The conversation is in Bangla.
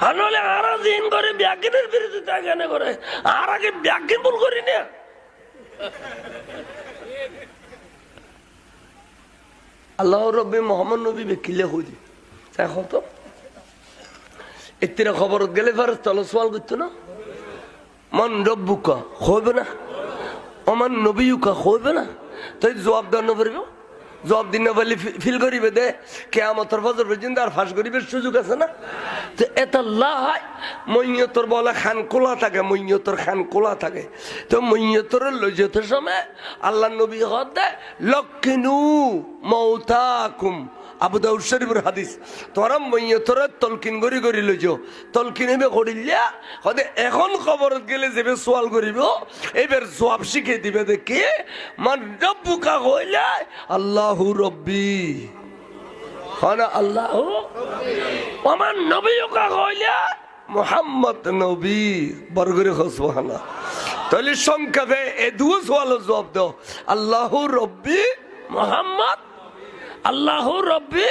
আনলে আরা দিন করে ব্যাকিনের বিরোধিতা কেন করে আর আগে ব্যাকিন ভুল করি না আল্লাহ রব্বি মোহাম্মদ নবী বেকিলে হইলি এখন তো এতিরা খবর গেলে ফারস তল সওয়াল করতো না মান রব্বুকা হইবে না অমান নবীকা হইবে না তাই জবাব দেওয়া না পারবে জবাব দিন না বলে ফিল করিবে দে কিয়ামতের ফজর পর্যন্ত আর ফাঁস করিবার সুযোগ আছে না তো এটা লাই মইয়তর বলা খান কোলা থাকে মইয়তর খান কোলা থাকে তো মইয়তর লই যেতে সময় আল্লাহ নবী হদে লক্কিনু মাউতাকুম আবু দাউদ শরীফের হাদিস তোরা মইয়তর তলকিন গরি গরি লইছো তলকিন হবে করিলা হদে এখন খবরত গেলে যাবে সওয়াল করিব এবার জবাব শিখে দিবে দেখি মান রব্বুকা কইলা আল্লাহু রব্বি খানা আল্লাহু ওমান নবিয়ুকা কইলা মুহাম্মদ নবী বরগরে সুবহানাল্লাহ তাহলে সংক্ষেপে এই দুই সওয়ালের জবাব দাও আল্লাহু রব্বি মুহাম্মদ আল্লাহু রব্বি